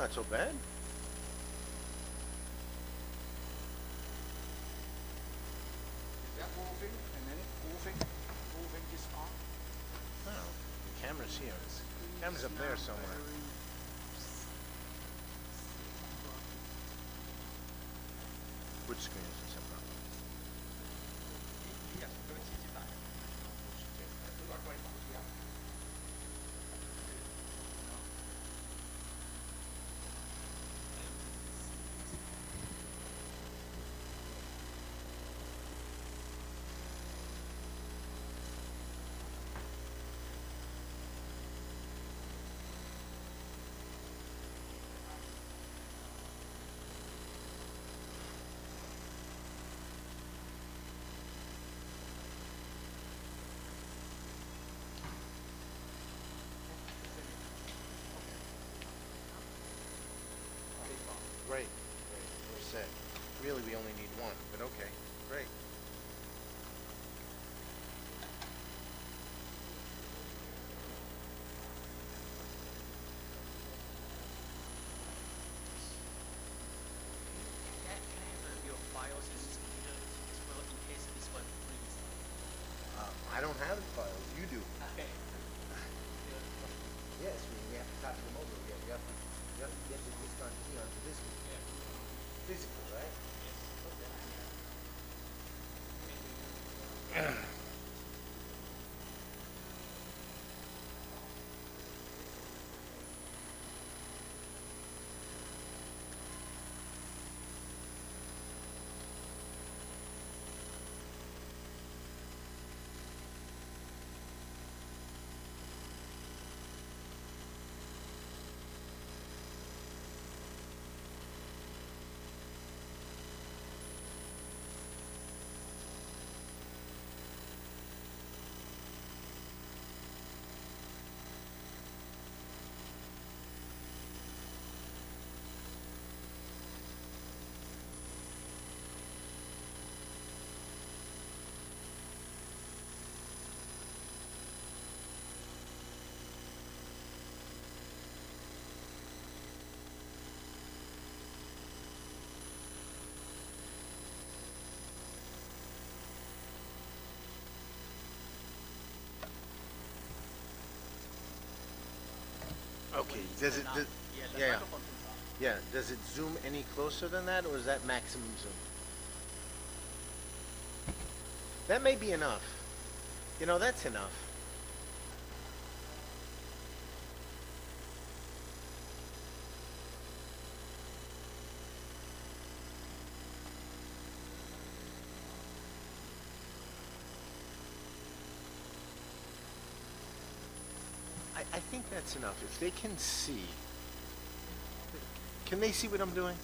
not so bad. They're moving and then moving this arm. Oh, the camera's here. The camera's up there somewhere. Which screen is this up on? Great, great, we're set. Really, we only need one, but okay, great. I don't have the files, you do. Yes, we have to copy them over. We have to get the disc on key onto this one. Physical, right? Okay, does it, yeah, yeah, does it zoom any closer than that, or is that maximum zoom? That may be enough. You know, that's enough. I think that's enough. If they can see, can they see what I'm doing?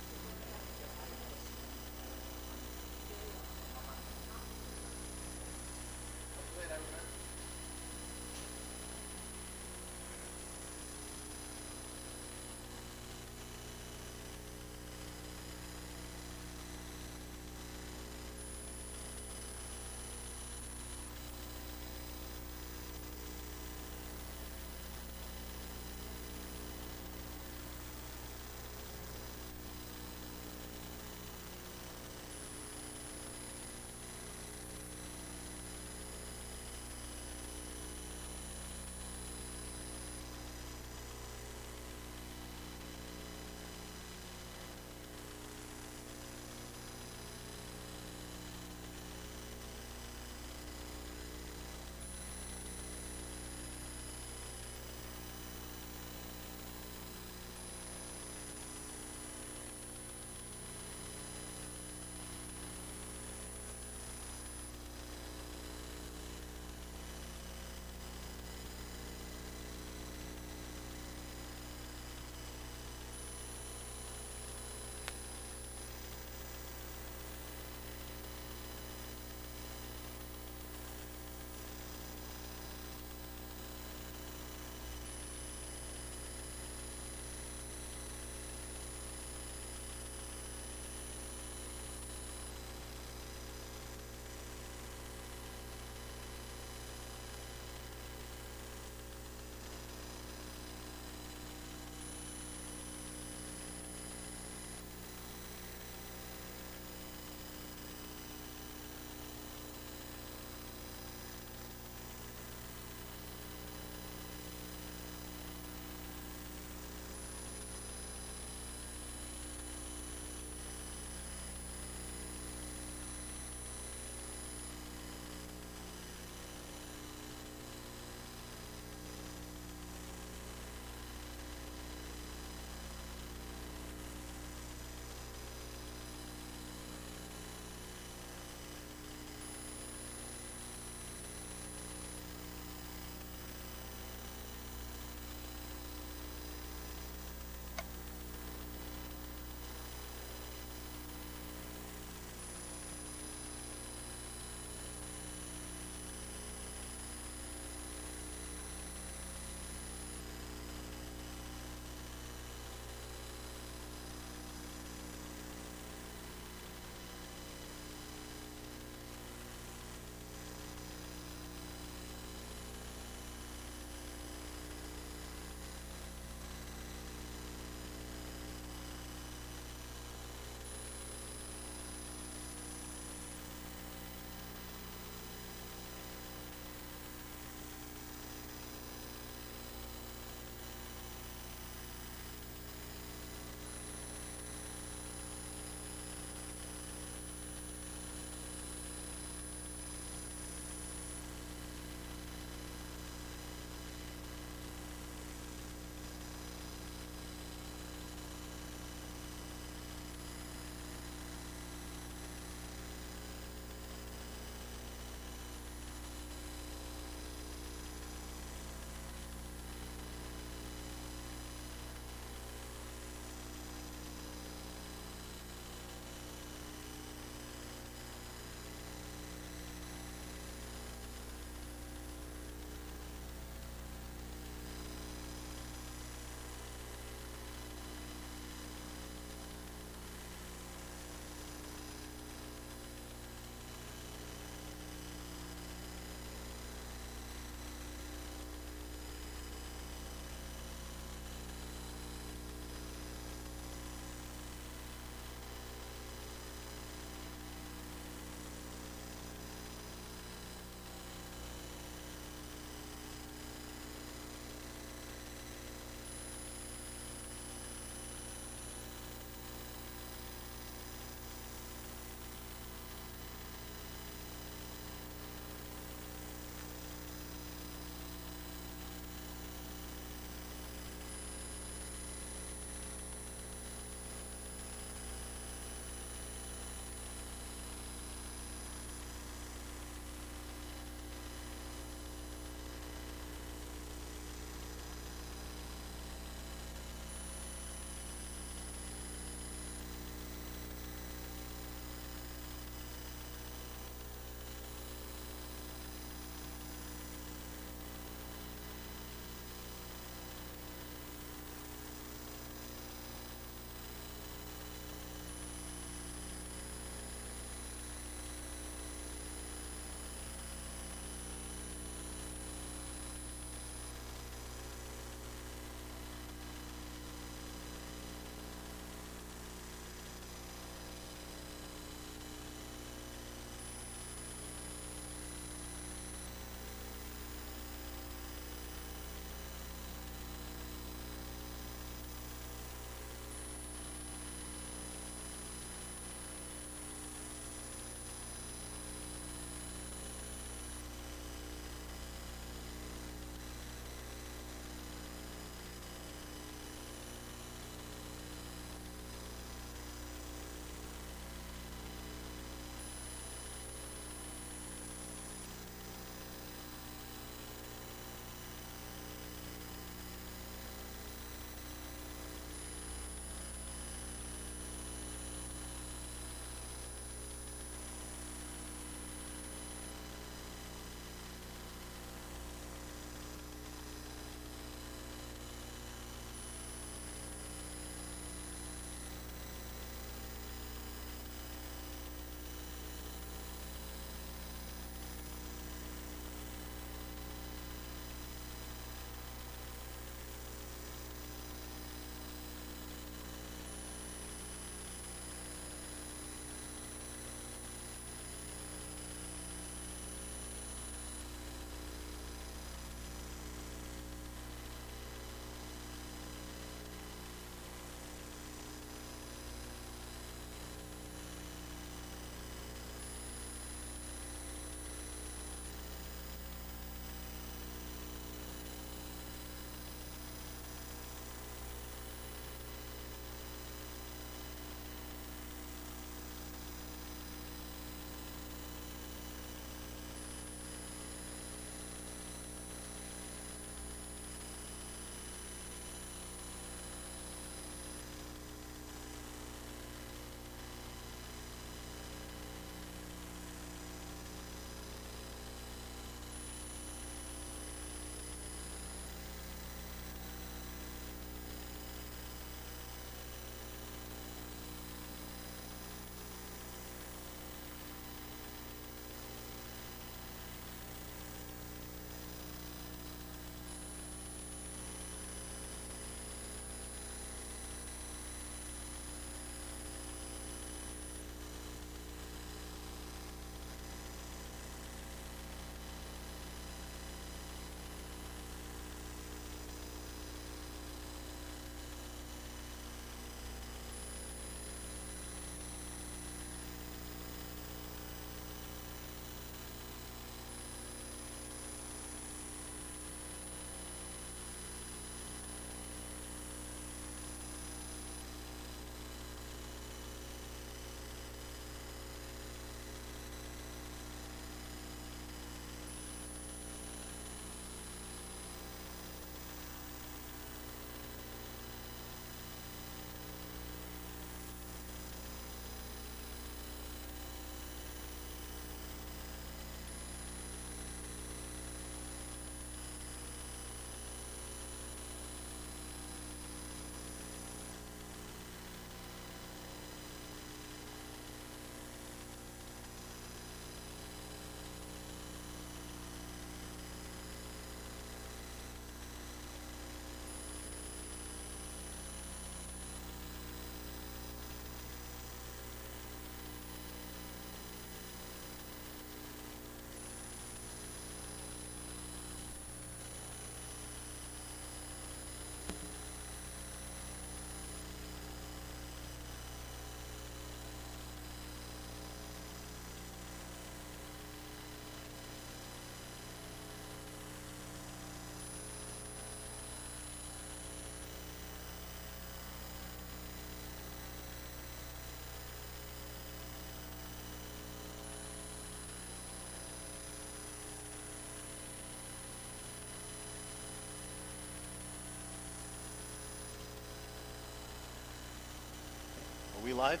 live?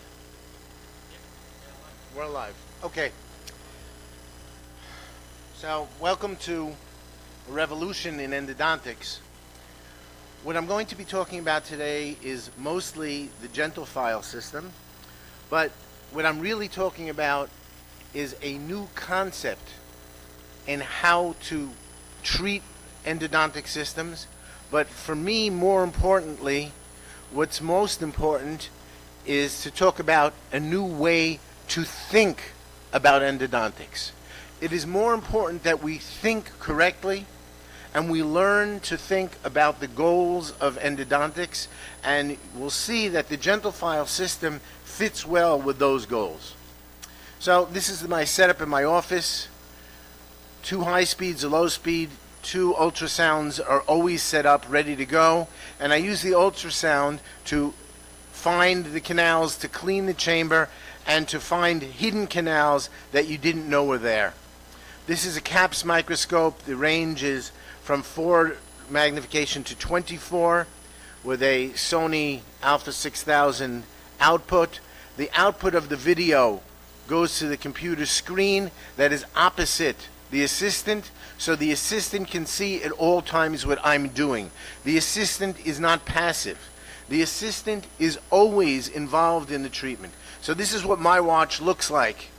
We're live. Okay. So, welcome to a revolution in endodontics. What I'm going to be talking about today is mostly the gentle file system, but what I'm really talking about is a new concept in how to treat endodontic systems. But for me, more importantly, what's most important is to talk about a new way to think about endodontics. It is more important that we think correctly and we learn to think about the goals of endodontics, and we'll see that the gentle file system fits well with those goals. So this is my setup in my office. 2 high speeds, a low speed, 2 ultrasounds are always set up, ready to go, and I use the ultrasound to find the canals, to clean the chamber, and to find hidden canals that you didn't know were there. This is a CAPS microscope. The range is from 4 magnification to 24 with a Sony Alpha 6000 output. The output of the video goes to the computer screen that is opposite the assistant, so the assistant can see at all times what I'm doing. The assistant is not passive. The assistant is always involved in the treatment. So this is what my watch looks like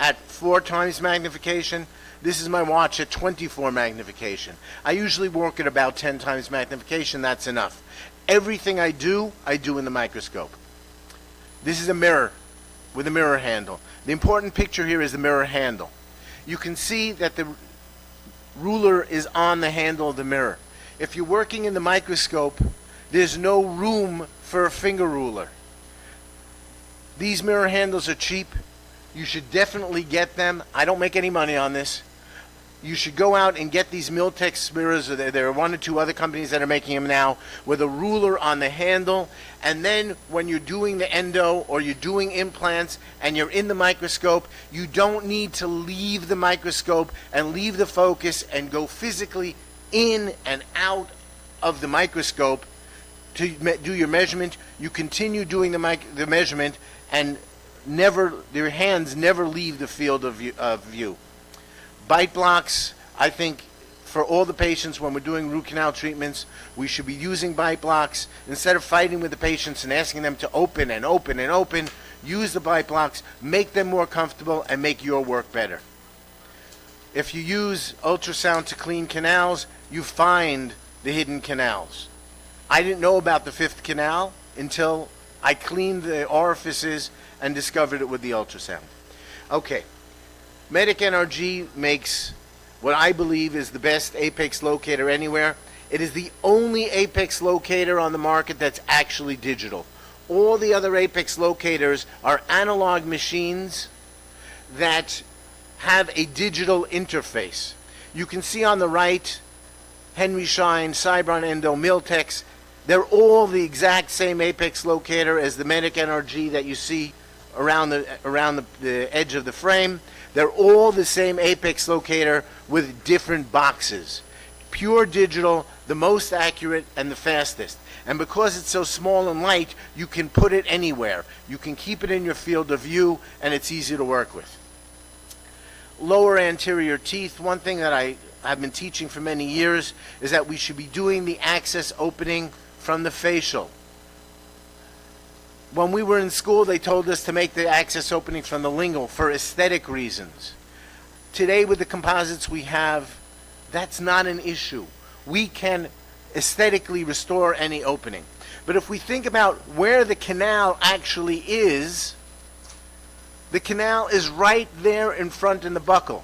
at 4 times magnification. This is my watch at 24 magnification. I usually work at about 10 times magnification. That's enough. Everything I do in the microscope. This is a mirror with a mirror handle. The important picture here is the mirror handle. You can see that the ruler is on the handle of the mirror. If you're working in the microscope, there's no room for a finger ruler. These mirror handles are cheap. You should definitely get them. I don't make any money on this. You should go out and get these Miltex mirrors. There are 1 or 2 other companies that are making them now with a ruler on the handle. And then when you're doing the endo or you're doing implants and you're in the microscope, you don't need to leave the microscope and leave the focus and go physically in and out of the microscope to do your measurement. You continue doing the measurement and your hands never leave the field of view. Bite blocks, I think for all the patients when we're doing root canal treatments, we should be using bite blocks. Instead of fighting with the patients and asking them to open and open and open, use the bite blocks, make them more comfortable, and make your work better. If you use ultrasound to clean canals, you find the hidden canals. I didn't know about the 5th canal until I cleaned the orifices and discovered it with the ultrasound. Okay. Medic NRG makes what I believe is the best apex locator anywhere. It is the only apex locator on the market that's actually digital. All the other apex locators are analog machines that have a digital interface. You can see on the right, Henry Schein, Cybron Endo, Miltex. They're all the exact same apex locator as the Medic NRG that you see around the edge of the frame. They're all the same apex locator with different boxes. Pure digital, the most accurate and the fastest. And because it's so small and light, you can put it anywhere. You can keep it in your field of view, and it's easy to work with. Lower anterior teeth, one thing that I have been teaching for many years is that we should be doing the access opening from the facial. When we were in school, they told us to make the access opening from the lingual for aesthetic reasons. Today, with the composites we have, that's not an issue. We can aesthetically restore any opening. But if we think about where the canal actually is, the canal is right there in front in the buccal.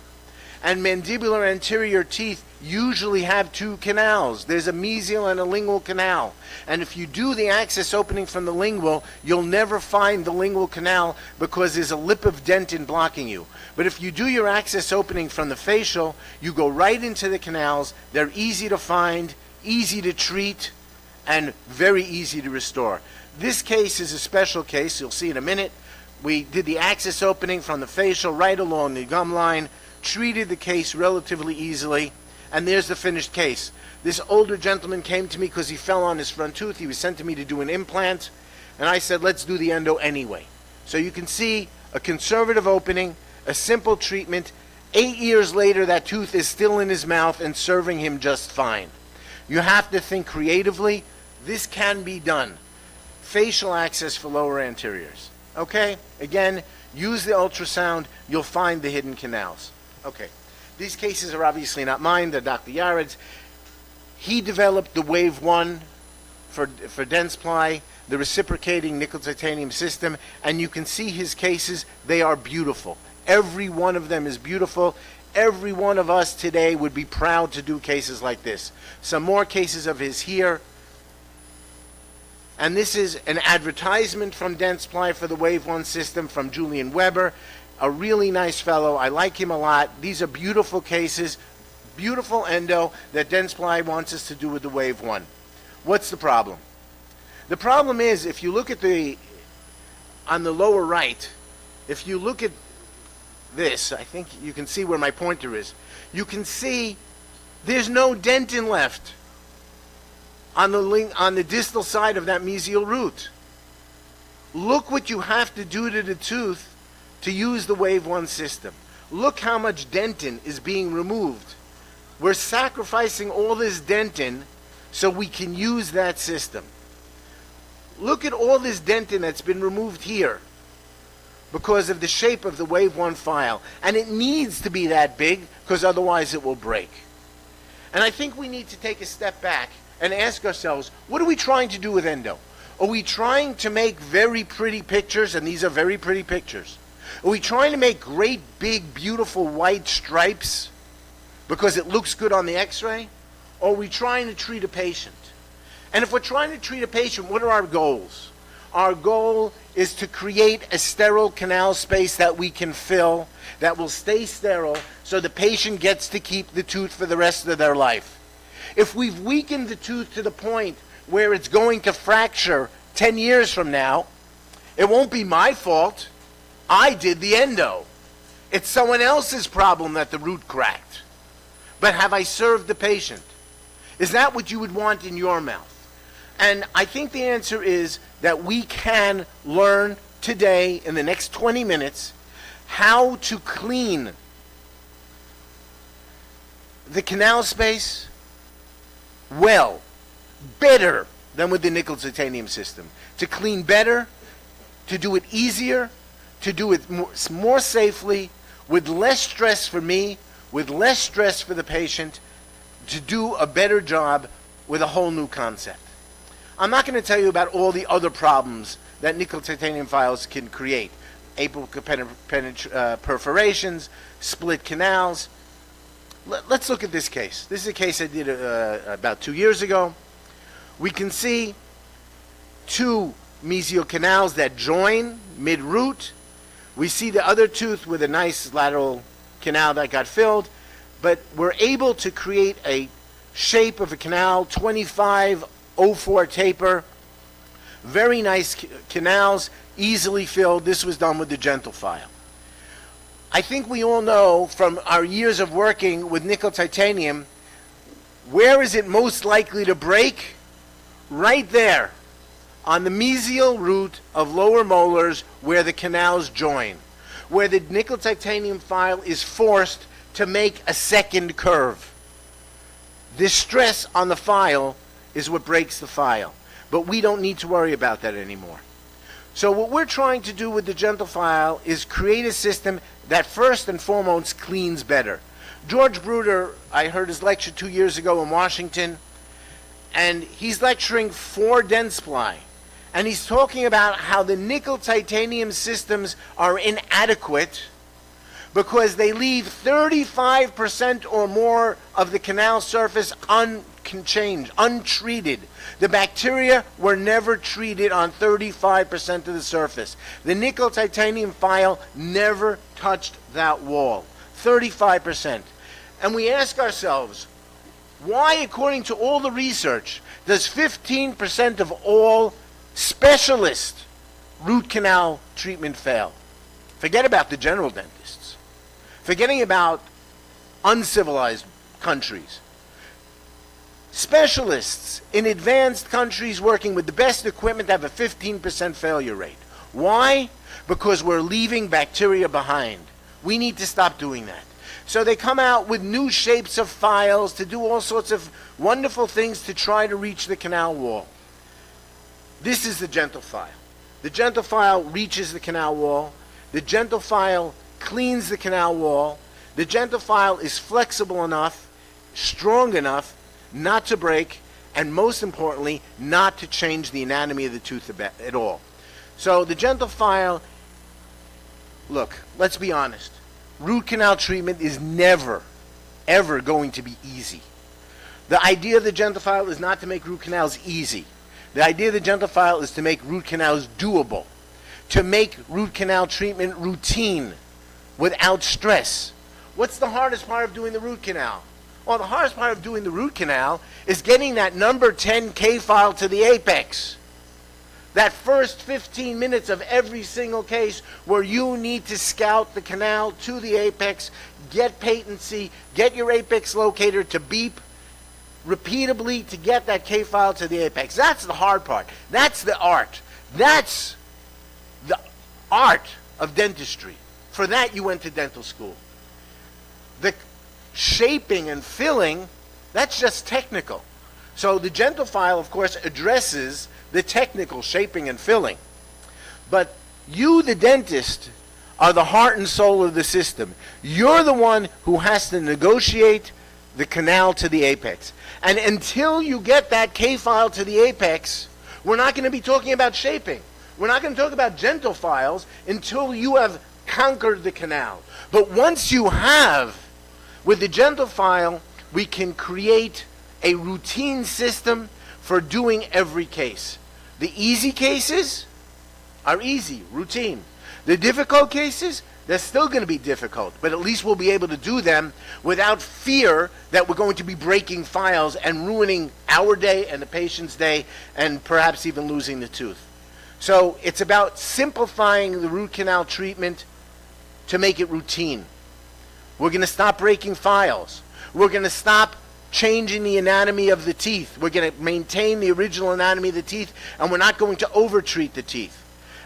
And mandibular anterior teeth usually have 2 canals. There's a mesial and a lingual canal. And if you do the access opening from the lingual, you'll never find the lingual canal because there's a lip of dentin blocking you. But if you do your access opening from the facial, you go right into the canals. They're easy to find, easy to treat, and very easy to restore. This case is a special case. You'll see in a minute. We did the access opening from the facial right along the gum line, treated the case relatively easily, and there's the finished case. This older gentleman came to me because he fell on his front tooth. He was sent to me to do an implant, and I said, let's do the endo anyway. So you can see a conservative opening, a simple treatment. 8 years later, that tooth is still in his mouth and serving him just fine. You have to think creatively. This can be done. Facial access for lower anteriors. Okay? Again, use the ultrasound. You'll find the hidden canals. Okay. These cases are obviously not mine. They're Dr. Yared's. He developed the Wave 1 for Dentsply, the reciprocating nickel titanium system, and you can see his cases. They are beautiful. Every one of them is beautiful. Every one of us today would be proud to do cases like this. Some more cases of his here. And this is an advertisement from Dentsply for the Wave 1 system from Julian Weber. A really nice fellow. I like him a lot. These are beautiful cases, beautiful endo that Dentsply wants us to do with the Wave 1. What's the problem? The problem is, if you look at on the lower right, if you look at this, I think you can see where my pointer is. You can see there's no dentin left on the distal side of that mesial root. Look what you have to do to the tooth to use the Wave 1 system. Look how much dentin is being removed. We're sacrificing all this dentin so we can use that system. Look at all this dentin that's been removed here because of the shape of the Wave 1 file. And it needs to be that big because otherwise it will break. And I think we need to take a step back and ask ourselves, what are we trying to do with endo? Are we trying to make very pretty pictures? And these are very pretty pictures. Are we trying to make great, big, beautiful white stripes because it looks good on the x-ray? Or are we trying to treat a patient? And if we're trying to treat a patient, what are our goals? Our goal is to create a sterile canal space that we can fill, that will stay sterile, so the patient gets to keep the tooth for the rest of their life. If we've weakened the tooth to the point where it's going to fracture 10 years from now, it won't be my fault. I did the endo. It's someone else's problem that the root cracked. But have I served the patient? Is that what you would want in your mouth? And I think the answer is that we can learn today, in the next 20 minutes, how to clean the canal space well, better than with the nickel titanium system. To clean better, to do it easier, to do it more safely, with less stress for me, with less stress for the patient, to do a better job with a whole new concept. I'm not going to tell you about all the other problems that nickel titanium files can create. Apical perforations, split canals. Let's look at this case. This is a case I did about 2 years ago. We can see two mesial canals that join mid-root. We see the other tooth with a nice lateral canal that got filled, but we're able to create a shape of a canal, 2504 taper. Very nice canals, easily filled. This was done with the gentle file. I think we all know from our years of working with nickel titanium, where is it most likely to break? Right there, on the mesial root of lower molars where the canals join, where the nickel titanium file is forced to make a second curve. This stress on the file is what breaks the file, but we don't need to worry about that anymore. So what we're trying to do with the gentle file is create a system that first and foremost cleans better. George Bruder, I heard his lecture 2 years ago in Washington, and he's lecturing for Dentsply. And he's talking about how the nickel titanium systems are inadequate because they leave 35% or more of the canal surface untreated. The bacteria were never treated on 35% of the surface. The nickel titanium file never touched that wall. 35%. And we ask ourselves, why, according to all the research, does 15% of all specialist root canal treatment fail? Forget about the general dentists. Forgetting about uncivilized countries. Specialists in advanced countries working with the best equipment have a 15% failure rate. Why? Because we're leaving bacteria behind. We need to stop doing that. So they come out with new shapes of files to do all sorts of wonderful things to try to reach the canal wall. This is the gentle file. The gentle file reaches the canal wall. The gentle file cleans the canal wall. The gentle file is flexible enough, strong enough, not to break, and most importantly, not to change the anatomy of the tooth at all. So the gentle file, look, let's be honest. Root canal treatment is never, ever going to be easy. The idea of the gentle file is not to make root canals easy. The idea of the gentle file is to make root canals doable, to make root canal treatment routine without stress. What's the hardest part of doing the root canal? Well, the hardest part of doing the root canal is getting that number 10 K file to the apex. That first 15 minutes of every single case where you need to scout the canal to the apex, get patency, get your apex locator to beep repeatedly to get that K file to the apex. That's the hard part. That's the art. That's the art of dentistry. For that you went to dental school. The shaping and filling, that's just technical. So the gentle file, of course, addresses the technical shaping and filling. But you, the dentist, are the heart and soul of the system. You're the one who has to negotiate the canal to the apex. And until you get that K file to the apex, we're not going to be talking about shaping. We're not going to talk about gentle files until you have conquered the canal. But once you have, with the gentle file, we can create a routine system for doing every case. The easy cases are easy, routine. The difficult cases, they're still going to be difficult, but at least we'll be able to do them without fear that we're going to be breaking files and ruining our day and the patient's day and perhaps even losing the tooth. So it's about simplifying the root canal treatment to make it routine. We're going to stop breaking files. We're going to stop changing the anatomy of the teeth. We're going to maintain the original anatomy of the teeth, and we're not going to overtreat the teeth.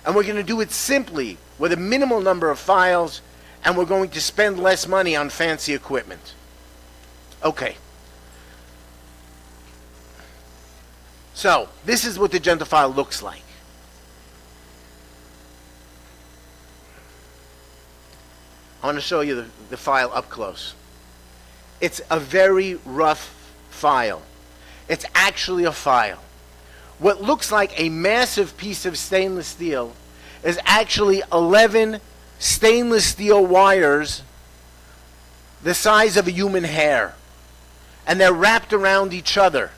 And we're going to do it simply with a minimal number of files, and we're going to spend less money on fancy equipment. Okay. So, this is what the gentle file looks like. I want to show you the file up close. It's a very rough file. It's actually a file. What looks like a massive piece of stainless steel is actually 11 stainless steel wires the size of a human hair. And they're wrapped around each other.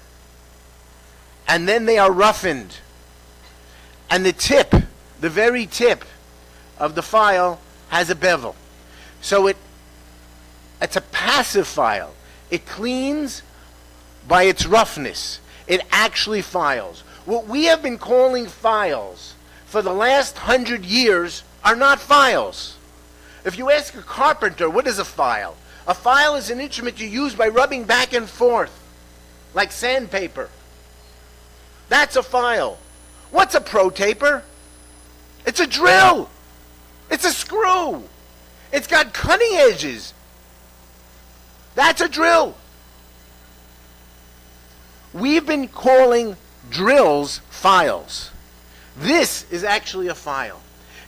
And then they are roughened. And the tip, the very tip of the file has a bevel. So it's a passive file. It cleans by its roughness. It actually files. What we have been calling files for the last 100 years are not files. If you ask a carpenter, what is a file? A file is an instrument you use by rubbing back and forth, like sandpaper. That's a file. What's a pro-taper? It's a drill. It's a screw. It's got cutting edges. That's a drill. We've been calling drills files. This is actually a file.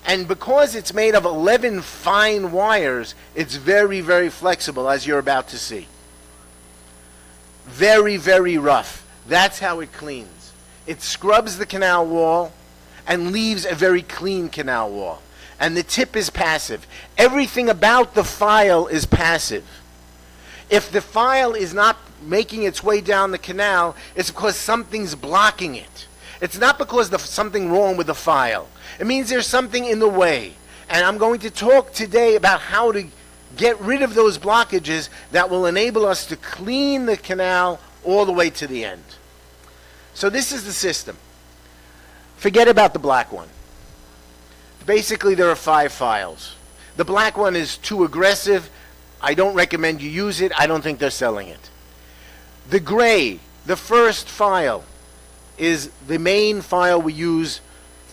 And because it's made of 11 fine wires, it's very, very flexible, as you're about to see. Very, very rough. That's how it cleans. It scrubs the canal wall and leaves a very clean canal wall. And the tip is passive. Everything about the file is passive. If the file is not making its way down the canal, it's because something's blocking it. It's not because there's something wrong with the file. It means there's something in the way. And I'm going to talk today about how to get rid of those blockages that will enable us to clean the canal all the way to the end. So this is the system. Forget about the black one. Basically, there are 5 files. The black one is too aggressive. I don't recommend you use it. I don't think they're selling it. The gray, the first file, is the main file we use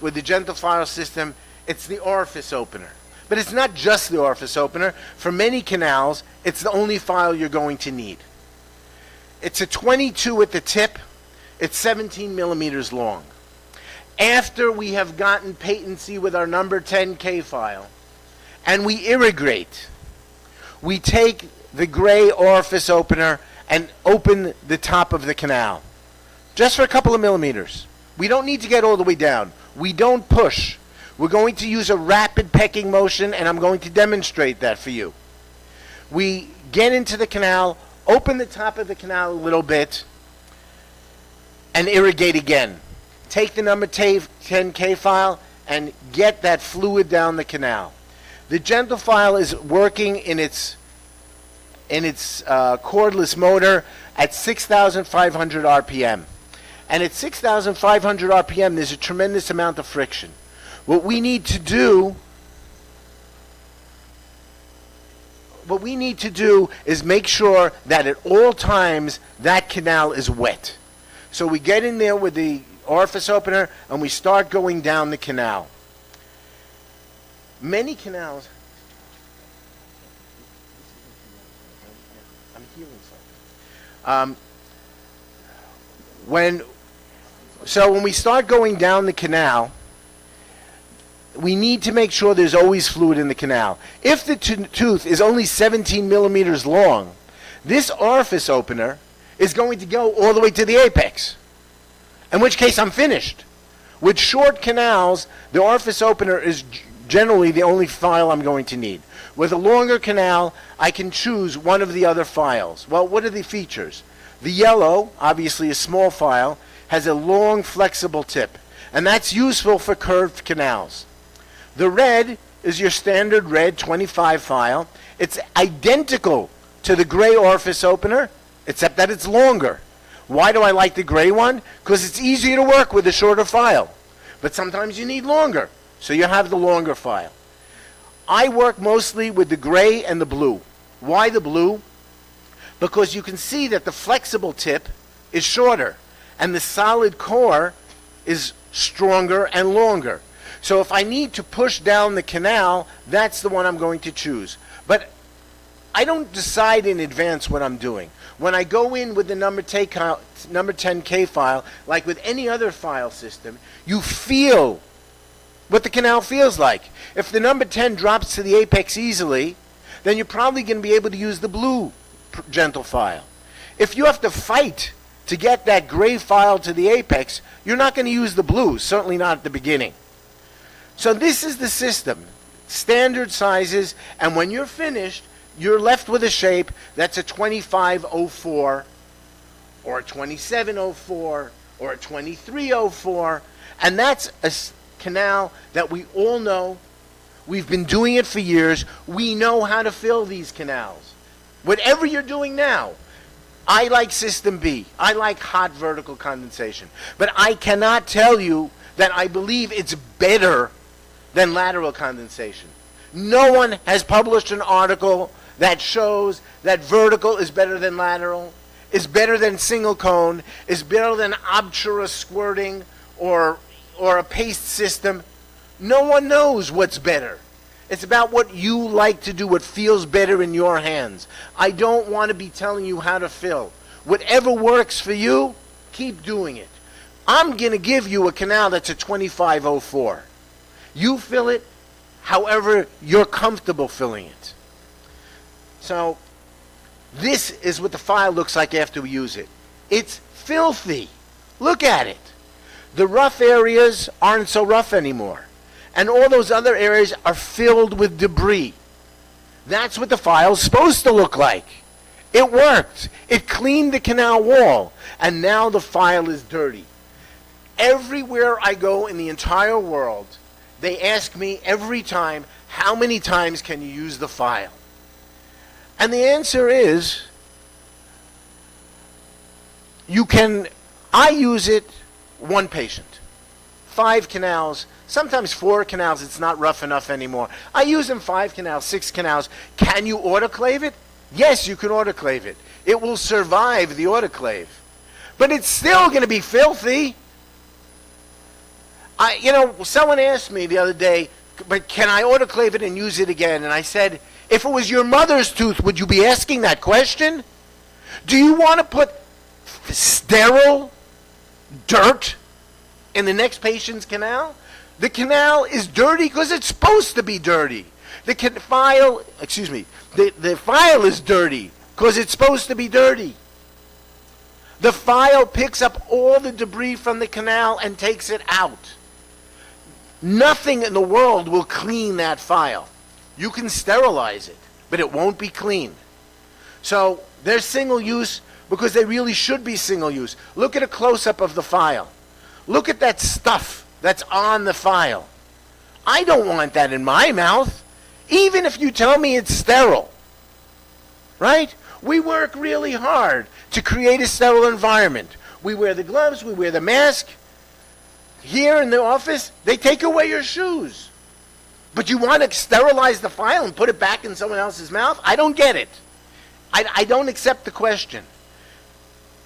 with the gentle file system, it's the orifice opener. But it's not just the orifice opener. For many canals, it's the only file you're going to need. It's a 22 at the tip. It's 17 millimeters long. After we have gotten patency with our number 10K file, and we irrigate, we take the gray orifice opener and open the top of the canal. Just for a couple of millimeters. We don't need to get all the way down. We don't push. We're going to use a rapid pecking motion, and I'm going to demonstrate that for you. We get into the canal, open the top of the canal a little bit, and irrigate again. Take the number 10K file and get that fluid down the canal. The gentle file is working in its cordless motor at 6,500 RPM. And at 6,500 RPM, there's a tremendous amount of friction. What we need to do is make sure that at all times that canal is wet. So we get in there with the orifice opener and we start going down the canal. Many canals, I'm hearing something. When we start going down the canal, we need to make sure there's always fluid in the canal. If the tooth is only 17 millimeters long, this orifice opener is going to go all the way to the apex, in which case I'm finished. With short canals, the orifice opener is generally the only file I'm going to need. With a longer canal, I can choose one of the other files. Well, what are the features? The yellow, obviously a small file, has a long flexible tip, and that's useful for curved canals. The red is your standard red 25 file. It's identical to the gray orifice opener, except that it's longer. Why do I like the gray one? Because it's easier to work with a shorter file. But sometimes you need longer, so you have the longer file. I work mostly with the gray and the blue. Why the blue? Because you can see that the flexible tip is shorter, and the solid core is stronger and longer. So if I need to push down the canal, that's the one I'm going to choose. But I don't decide in advance what I'm doing. When I go in with the number 10K file, like with any other file system, you feel what the canal feels like. If the number 10 drops to the apex easily, then you're probably going to be able to use the blue gentle file. If you have to fight to get that gray file to the apex, you're not going to use the blue, certainly not at the beginning. So this is the system, standard sizes, and when you're finished, you're left with a shape that's a 2504 or a 2704 or a 2304, and that's a canal that we all know. We've been doing it for years. We know how to fill these canals. Whatever you're doing now, I like System B. I like hot vertical condensation. But I cannot tell you that I believe it's better than lateral condensation. No one has published an article that shows that vertical is better than lateral, is better than single cone, is better than obtura squirting or a paste system. No one knows what's better. It's about what you like to do, what feels better in your hands. I don't want to be telling you how to fill. Whatever works for you, keep doing it. I'm going to give you a canal that's a 2504. You fill it however you're comfortable filling it. So this is what the file looks like after we use it. It's filthy. Look at it. The rough areas aren't so rough anymore. And all those other areas are filled with debris. That's what the file's supposed to look like. It worked. It cleaned the canal wall. And now the file is dirty. Everywhere I go in the entire world, they ask me every time, how many times can you use the file? And the answer is, I use it one patient. 5 canals, sometimes 4 canals, it's not rough enough anymore. I use them 5 canals, 6 canals. Can you autoclave it? Yes, you can autoclave it. It will survive the autoclave. But it's still going to be filthy. Someone asked me the other day, but can I autoclave it and use it again? And I said, if it was your mother's tooth, would you be asking that question? Do you want to put sterile dirt in the next patient's canal? The canal is dirty because it's supposed to be dirty. The file is dirty because it's supposed to be dirty. The file picks up all the debris from the canal and takes it out. Nothing in the world will clean that file. You can sterilize it, but it won't be clean. So they're single use because they really should be single use. Look at a close-up of the file. Look at that stuff that's on the file. I don't want that in my mouth, even if you tell me it's sterile. Right? We work really hard to create a sterile environment. We wear the gloves, we wear the mask. Here in the office, they take away your shoes. But you want to sterilize the file and put it back in someone else's mouth? I don't get it. I don't accept the question.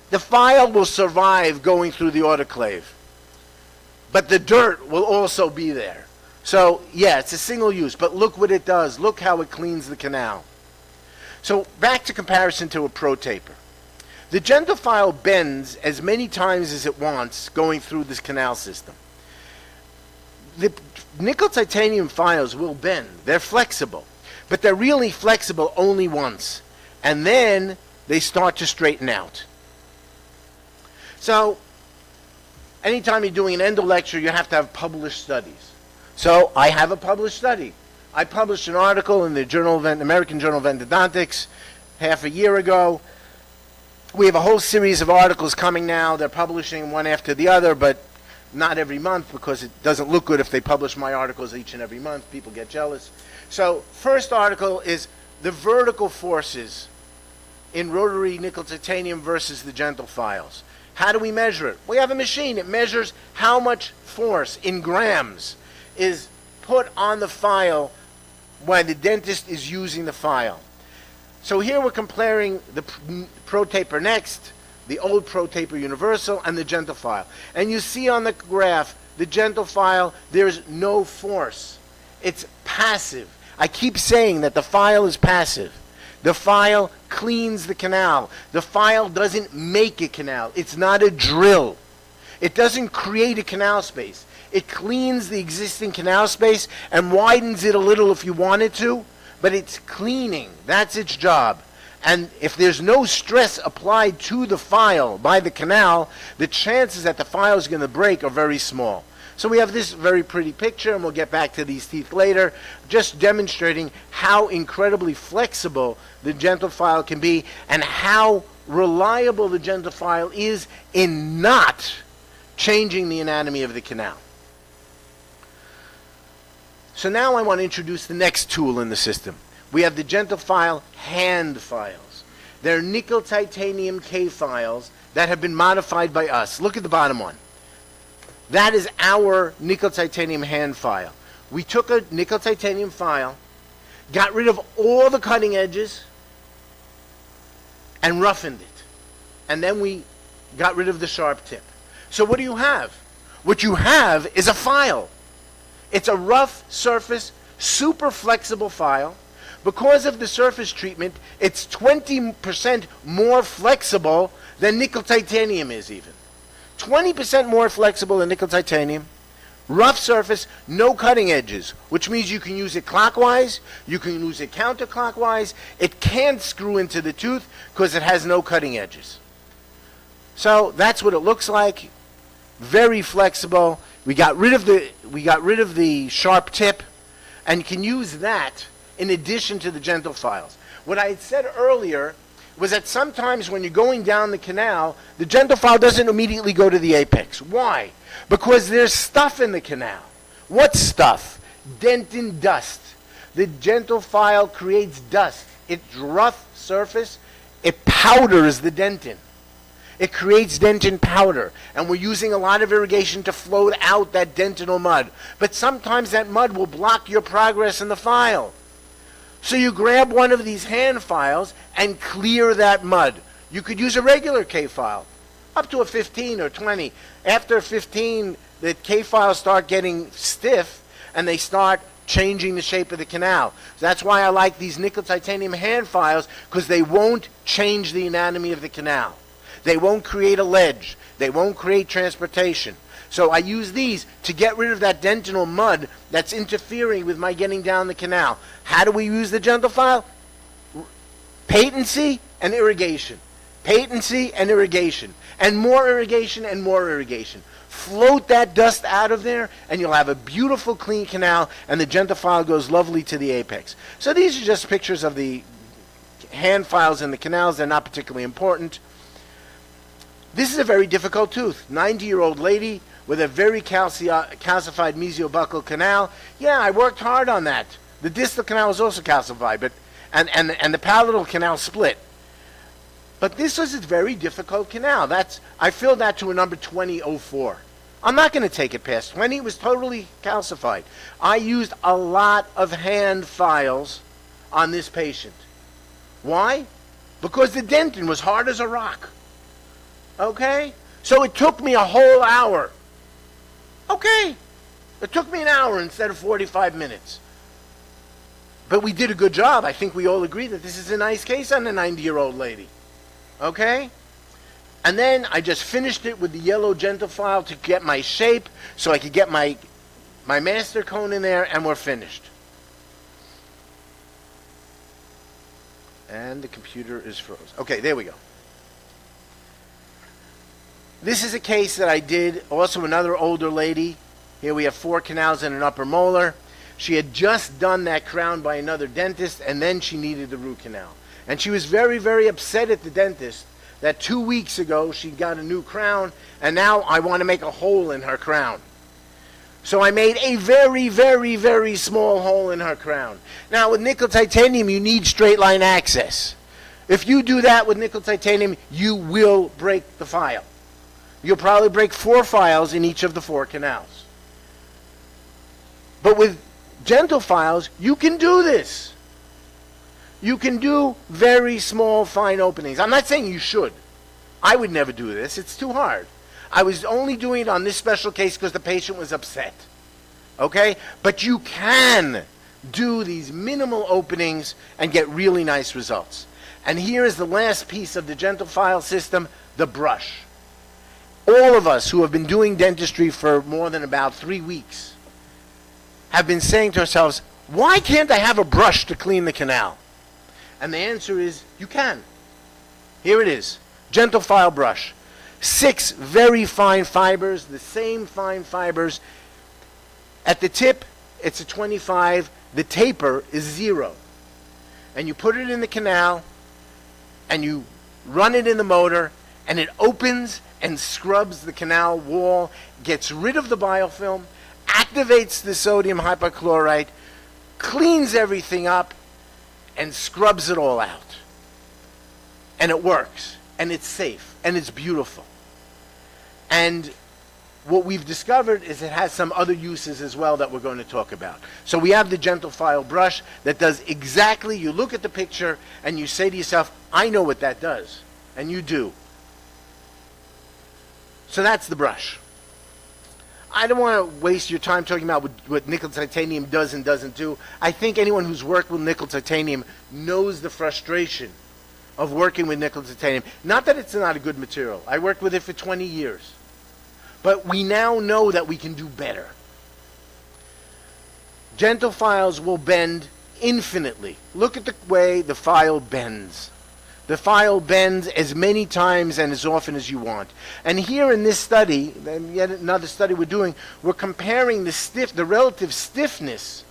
The file will survive going through the autoclave. But the dirt will also be there. So, yeah, it's a single use, but look what it does. Look how it cleans the canal. So, back to comparison to a pro taper. The gentle file bends as many times as it wants going through this canal system. The nickel titanium files will bend. They're flexible. But they're really flexible only once. And then they start to straighten out. So, anytime you're doing an endo lecture, you have to have published studies. So, I have a published study. I published an article in the American Journal of Endodontics half a year ago. We have a whole series of articles coming now. They're publishing one after the other, but not every month because it doesn't look good if they publish my articles each and every month. People get jealous. So, first article is the vertical forces in rotary nickel titanium versus the gentle files. How do we measure it? We have a machine. It measures how much force in grams is put on the file when the dentist is using the file. So here we're comparing the Pro Taper Next, the old Pro Taper Universal, and the gentle file. And you see on the graph, the gentle file, there's no force. It's passive. I keep saying that the file is passive. The file cleans the canal. The file doesn't make a canal. It's not a drill. It doesn't create a canal space. It cleans the existing canal space and widens it a little if you want it to, but it's cleaning. That's its job. And if there's no stress applied to the file by the canal, the chances that the file is going to break are very small. So we have this very pretty picture, and we'll get back to these teeth later, just demonstrating how incredibly flexible the gentle file can be and how reliable the gentle file is in not changing the anatomy of the canal. So now I want to introduce the next tool in the system. We have the gentle file hand files. They're nickel titanium K files that have been modified by us. Look at the bottom one. That is our nickel titanium hand file. We took a nickel titanium file, got rid of all the cutting edges, and roughened it. And then we got rid of the sharp tip. So what do you have? What you have is a file. It's a rough surface, super flexible file. Because of the surface treatment, it's 20% more flexible than nickel titanium is even. 20% more flexible than nickel titanium. Rough surface, no cutting edges, which means you can use it clockwise, you can use it counterclockwise. It can't screw into the tooth because it has no cutting edges. So that's what it looks like. Very flexible. We got rid of the sharp tip, and you can use that in addition to the gentle files. What I had said earlier was that sometimes when you're going down the canal, the gentle file doesn't immediately go to the apex. Why? Because there's stuff in the canal. What stuff? Dentin dust. The gentle file creates dust. Its rough surface, it powders the dentin. It creates dentin powder, and we're using a lot of irrigation to float out that dentinal mud. But sometimes that mud will block your progress in the file. So you grab one of these hand files and clear that mud. You could use a regular K file, up to a 15 or 20. After 15, the K-files start getting stiff and they start changing the shape of the canal. So that's why I like these nickel titanium hand files, because they won't change the anatomy of the canal. They won't create a ledge. They won't create transportation. So I use these to get rid of that dentinal mud that's interfering with my getting down the canal. How do we use the gentle file? Patency and irrigation. Patency and irrigation. And more irrigation and more irrigation. Float that dust out of there and you'll have a beautiful clean canal, and the gentle file goes lovely to the apex. So these are just pictures of the hand files in the canals. They're not particularly important. This is a very difficult tooth. 90-year-old lady with a very calcified mesiobuccal canal. Yeah, I worked hard on that. The distal canal was also calcified, but and the palatal canal split. But this was a very difficult canal. I filled that to a number 2004. I'm not going to take it past 20. It was totally calcified. I used a lot of hand files on this patient. Why? Because the dentin was hard as a rock. Okay? So it took me a whole hour. Okay. It took me an hour instead of 45 minutes. But we did a good job. I think we all agree that this is a nice case on a 90-year-old lady. Okay? And then I just finished it with the yellow gentle file to get my shape so I could get my master cone in there, and we're finished. And the computer is frozen. Okay, there we go. This is a case that I did, also another older lady. Here we have 4 canals and an upper molar. She had just done that crown by another dentist, and then she needed the root canal. And she was very, very upset at the dentist that 2 weeks ago she got a new crown, and now I want to make a hole in her crown. So I made a very, very, very small hole in her crown. Now with nickel titanium, you need straight line access. If you do that with nickel titanium, you will break the file. You'll probably break 4 files in each of the 4 canals. But with gentle files, you can do this. You can do very small, fine openings. I'm not saying you should. I would never do this. It's too hard. I was only doing it on this special case because the patient was upset. Okay? But you can do these minimal openings and get really nice results. And here is the last piece of the gentle file system, the brush. All of us who have been doing dentistry for more than about 3 weeks have been saying to ourselves, why can't I have a brush to clean the canal? And the answer is, you can. Here it is. Gentle file brush. 6 very fine fibers, the same fine fibers. At the tip, it's a 25. The taper is 0. And you put it in the canal, and you run it in the motor, and it opens and scrubs the canal wall, gets rid of the biofilm, activates the sodium hypochlorite, cleans everything up, and scrubs it all out. And it works, and it's safe, and it's beautiful. And what we've discovered is it has some other uses as well that we're going to talk about. So we have the gentle file brush that does exactly, you look at the picture and you say to yourself, I know what that does. And you do. So that's the brush. I don't want to waste your time talking about what nickel titanium does and doesn't do. I think anyone who's worked with nickel titanium knows the frustration of working with nickel titanium. Not that it's not a good material. I worked with it for 20 years. But we now know that we can do better. Gentle files will bend infinitely. Look at the way the file bends. The file bends as many times and as often as you want. And here in this study, and yet another study we're doing, we're comparing the relative stiffness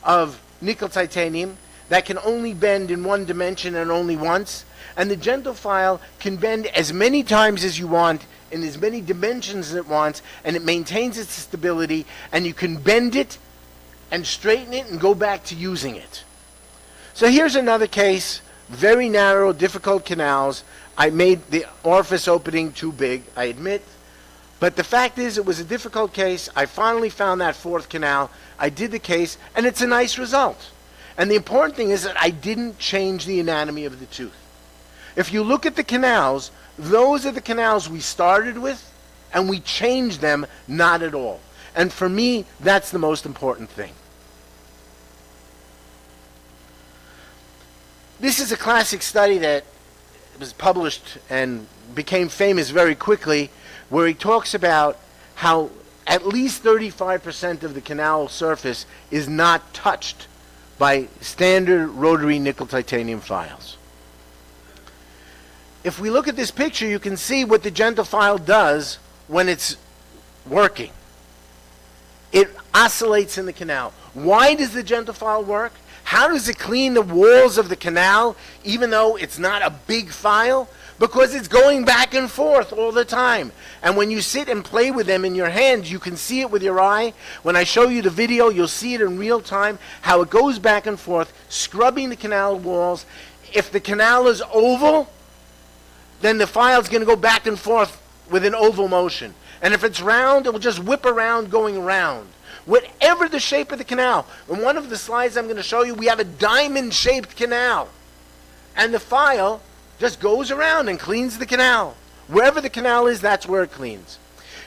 of nickel titanium that can only bend in one dimension and only once. And the gentle file can bend as many times as you want in as many dimensions as it wants, and it maintains its stability, and you can bend it and straighten it and go back to using it. So here's another case. Very narrow, difficult canals. I made the orifice opening too big, I admit. But the fact is, it was a difficult case. I finally found that 4th canal. I did the case, and it's a nice result. And the important thing is that I didn't change the anatomy of the tooth. If you look at the canals, those are the canals we started with, and we change them not at all. And for me, that's the most important thing. This is a classic study that was published and became famous very quickly, where he talks about how at least 35% of the canal surface is not touched by standard rotary nickel titanium files. If we look at this picture, you can see what the gentle file does when it's working. It oscillates in the canal. Why does the gentle file work? How does it clean the walls of the canal, even though it's not a big file? Because it's going back and forth all the time. And when you sit and play with them in your hands, you can see it with your eye. When I show you the video, you'll see it in real time, how it goes back and forth, scrubbing the canal walls. If the canal is oval, then the file's going to go back and forth with an oval motion. And if it's round, it will just whip around going round. Whatever the shape of the canal. In one of the slides I'm going to show you, we have a diamond-shaped canal. And the file just goes around and cleans the canal. Wherever the canal is, that's where it cleans.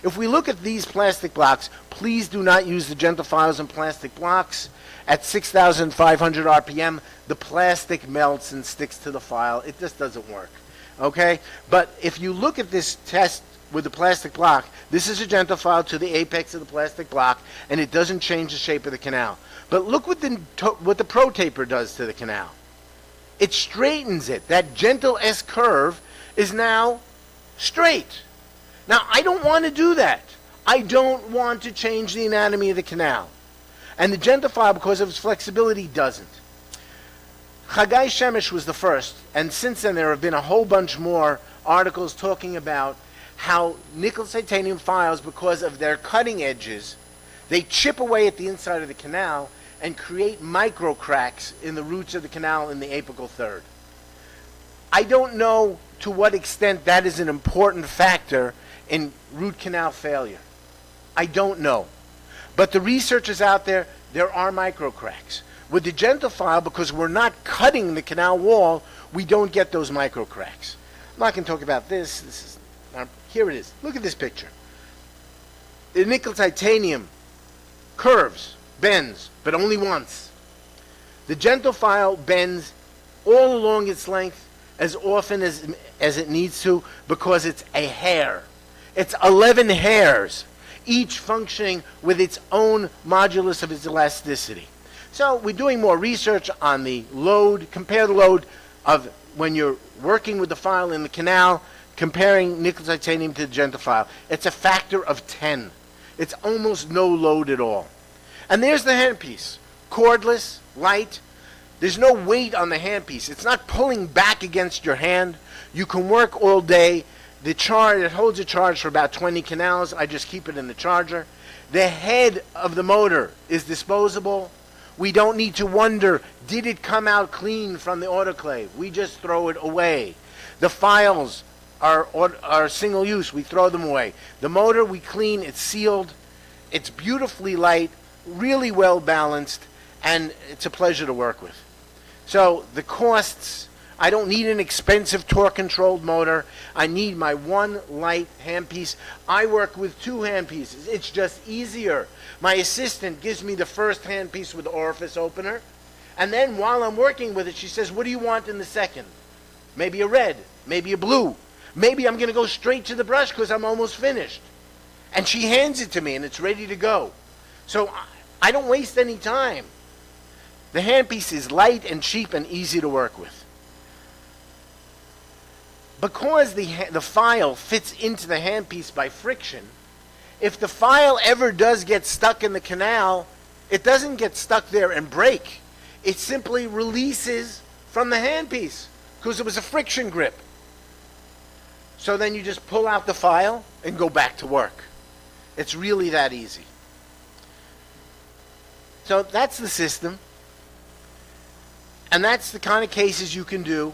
If we look at these plastic blocks, please do not use the gentle files in plastic blocks. At 6,500 RPM, the plastic melts and sticks to the file. It just doesn't work. Okay? But if you look at this test with the plastic block, this is a gentle file to the apex of the plastic block, and it doesn't change the shape of the canal. But look what the Pro Taper does to the canal. It straightens it. That gentle S curve is now straight. Now, I don't want to do that. I don't want to change the anatomy of the canal. And the gentle file, because of its flexibility, doesn't. Chagai Shemesh was the first, and since then there have been a whole bunch more articles talking about how nickel titanium files, because of their cutting edges, they chip away at the inside of the canal and create micro cracks in the roots of the canal in the apical third. I don't know to what extent that is an important factor in root canal failure. I don't know. But the research is out there, there are micro cracks. With the gentle file, because we're not cutting the canal wall, we don't get those micro cracks. I'm not going to talk about this. Here it is. Look at this picture. The nickel titanium curves, bends, but only once. The gentle file bends all along its length as often as it needs to, because it's a hair. It's 11 hairs, each functioning with its own modulus of its elasticity. So we're doing more research on the load, compare the load of when you're working with the file in the canal, comparing nickel titanium to the gentle file. It's a factor of 10. It's almost no load at all. And there's the handpiece. Cordless, light. There's no weight on the handpiece. It's not pulling back against your hand. You can work all day. The charge, it holds a charge for about 20 canals. I just keep it in the charger. The head of the motor is disposable. We don't need to wonder, did it come out clean from the autoclave? We just throw it away. The files are single use. We throw them away. The motor we clean. It's sealed. It's beautifully light, really well balanced, and it's a pleasure to work with. So the costs, I don't need an expensive torque-controlled motor. I need my one light handpiece. I work with two handpieces. It's just easier. My assistant gives me the first handpiece with the orifice opener, and then while I'm working with it, she says, what do you want in the second? Maybe a red, maybe a blue. Maybe I'm going to go straight to the brush because I'm almost finished. And she hands it to me, and it's ready to go. So I don't waste any time. The handpiece is light and cheap and easy to work with. Because the file fits into the handpiece by friction, if the file ever does get stuck in the canal, it doesn't get stuck there and break. It simply releases from the handpiece because it was a friction grip. So then you just pull out the file and go back to work. It's really that easy. So that's the system. And that's the kind of cases you can do.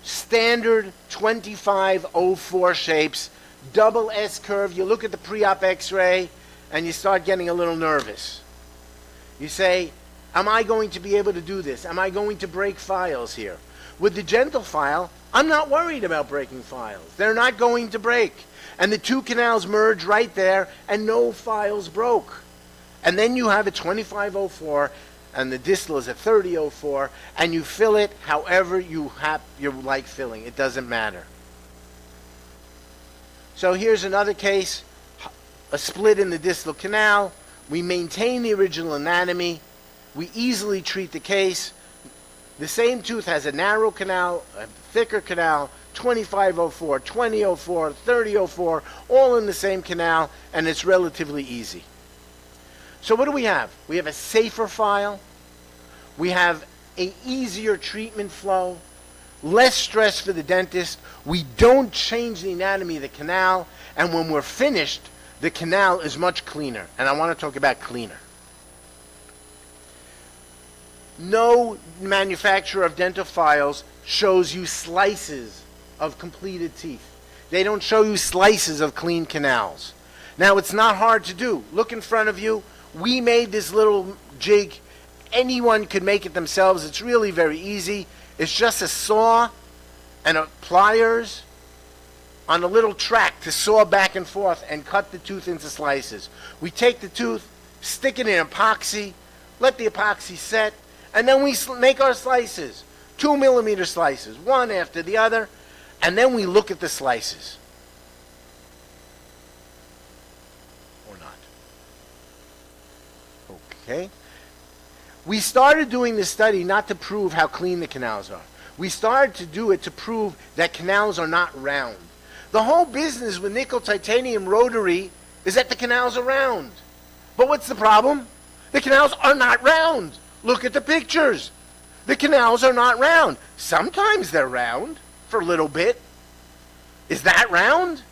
Standard 2504 shapes, double S curve. You look at the pre-op x-ray and you start getting a little nervous. You say, am I going to be able to do this? Am I going to break files here? With the gentle file, I'm not worried about breaking files. They're not going to break. And the two canals merge right there, and no files broke. And then you have a 2504, and the distal is a 3004, and you fill it however you like filling. It doesn't matter. So here's another case, a split in the distal canal. We maintain the original anatomy. We easily treat the case. The same tooth has a narrow canal, a thicker canal, 2504, 2004, 3004, all in the same canal, and it's relatively easy. So what do we have? We have a safer file. We have an easier treatment flow, less stress for the dentist. We don't change the anatomy of the canal, and when we're finished, the canal is much cleaner. And I want to talk about cleaner. No manufacturer of dental files shows you slices of completed teeth. They don't show you slices of clean canals. Now, it's not hard to do. Look in front of you. We made this little jig. Anyone could make it themselves. It's really very easy. It's just a saw and pliers on a little track to saw back and forth and cut the tooth into slices. We take the tooth, stick it in epoxy, let the epoxy set, and then we make our slices. 2 millimeter slices, one after the other, and then we look at the slices. Or not. Okay. We started doing this study not to prove how clean the canals are. We started to do it to prove that canals are not round. The whole business with nickel titanium rotary is that the canals are round. But what's the problem? The canals are not round. Look at the pictures. The canals are not round. Sometimes they're round for a little bit. Is that round?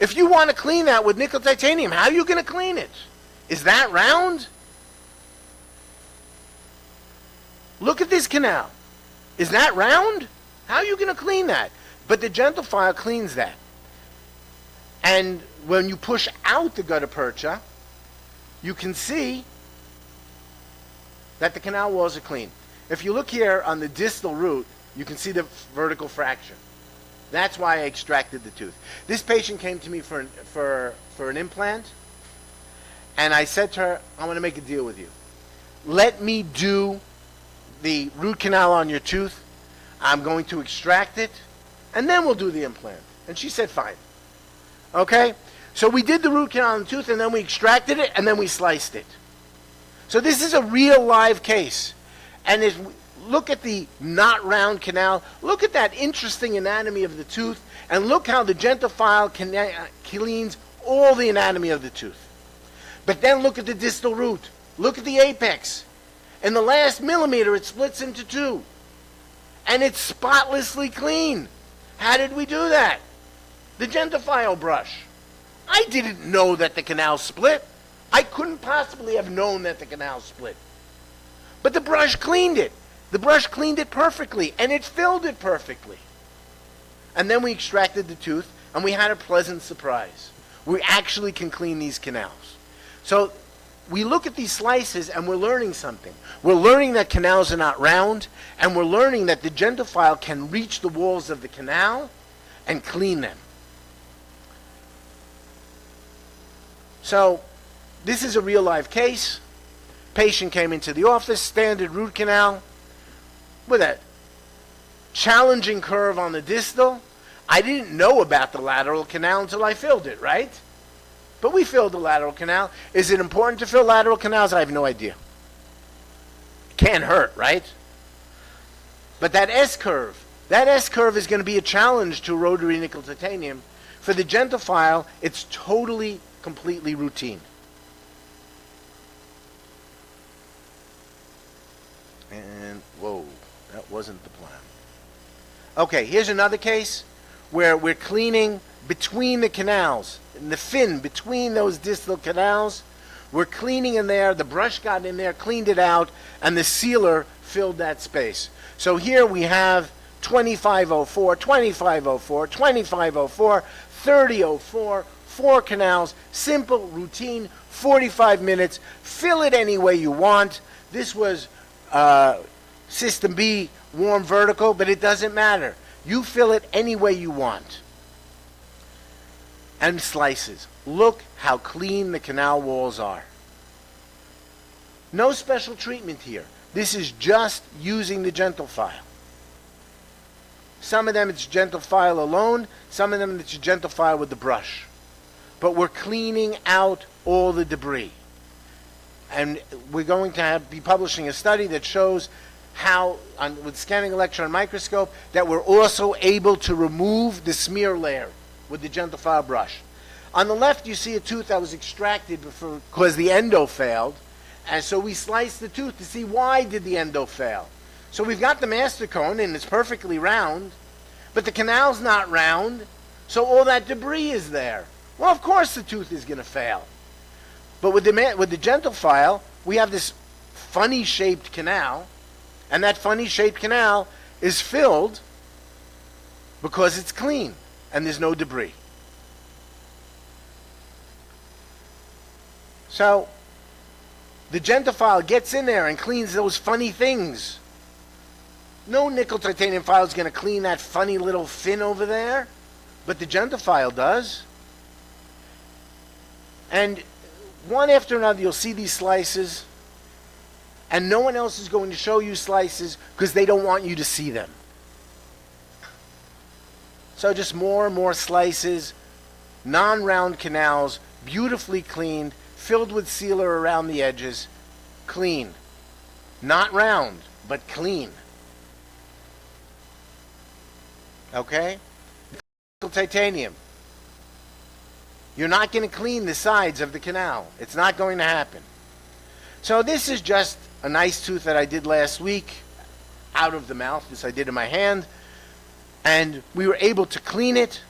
If you want to clean that with nickel titanium, how are you going to clean it? Is that round? Look at this canal. Is that round? How are you going to clean that? But the gentle file cleans that. And when you push out the gutta percha, you can see that the canal walls are clean. If you look here on the distal root, you can see the vertical fraction. That's why I extracted the tooth. This patient came to me for an implant, and I said to her, I want to make a deal with you. Let me do the root canal on your tooth. I'm going to extract it, and then we'll do the implant. And she said, fine. Okay? So we did the root canal on the tooth, and then we extracted it, and then we sliced it. So this is a real live case. And if look at the not round canal, look at that interesting anatomy of the tooth, and look how the gentle file cleans all the anatomy of the tooth. But then look at the distal root. Look at the apex. In the last millimeter, it splits into two. And it's spotlessly clean. How did we do that? The gentle file brush. I didn't know that the canal split. I couldn't possibly have known that the canal split. But the brush cleaned it. The brush cleaned it perfectly, and it filled it perfectly. And then we extracted the tooth, and we had a pleasant surprise. We actually can clean these canals. So we look at these slices, and we're learning something. We're learning that canals are not round, and we're learning that the gentle file can reach the walls of the canal and clean them. So this is a real life case. Patient came into the office, standard root canal with a challenging curve on the distal. I didn't know about the lateral canal until I filled it, right? But we filled the lateral canal. Is it important to fill lateral canals? I have no idea. Can't hurt, right? But that S-curve is going to be a challenge to rotary nickel titanium. For the gentle file, it's totally, completely routine. And, whoa, that wasn't the plan. Okay, here's another case where we're cleaning between the canals, in the fin between those distal canals. We're cleaning in there, the brush got in there, cleaned it out, and the sealer filled that space. So here we have 2504, 2504, 2504, 3004, 4 canals, simple, routine, 45 minutes, fill it any way you want. This was System B warm vertical, but it doesn't matter. You fill it any way you want. And slices. Look how clean the canal walls are. No special treatment here. This is just using the gentle file. Some of them it's gentle file alone, some of them it's gentle file with the brush. But we're cleaning out all the debris. And we're going to be publishing a study that shows how, with scanning electron microscope, that we're also able to remove the smear layer with the gentle file brush. On the left, you see a tooth that was extracted because the endo failed. And so we sliced the tooth to see why did the endo fail. So we've got the master cone, and it's perfectly round, but the canal's not round, so all that debris is there. Well, of course the tooth is going to fail. But with the gentle file, we have this funny shaped canal, and that funny shaped canal is filled because it's clean and there's no debris. So the gentle file gets in there and cleans those funny things. No nickel titanium file is going to clean that funny little fin over there, but the gentle file does. And one after another, you'll see these slices, and no one else is going to show you slices because they don't want you to see them. So just more and more slices, non-round canals, beautifully cleaned, filled with sealer around the edges, clean. Not round, but clean. Okay? Titanium. You're not going to clean the sides of the canal. It's not going to happen. So this is just a nice tooth that I did last week out of the mouth. This I did in my hand. And we were able to clean it,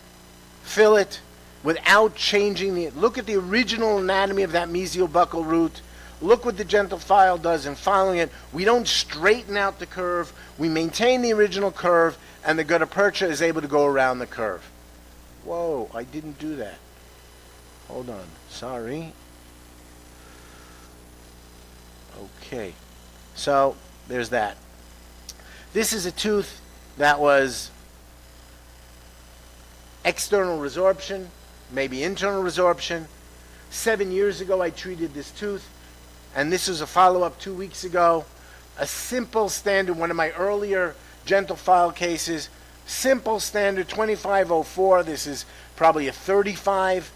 fill it, without changing the... Look at the original anatomy of that mesial buccal root. Look what the gentle file does in filing it. We don't straighten out the curve. We maintain the original curve, and the gutta percha is able to go around the curve. Whoa, I didn't do that. Hold on. Sorry. Okay. So, there's that. This is a tooth that was external resorption, maybe internal resorption. 7 years ago, I treated this tooth, and this was a follow-up 2 weeks ago. A simple standard, one of my earlier gentle file cases, simple standard 2504. This is probably a 35,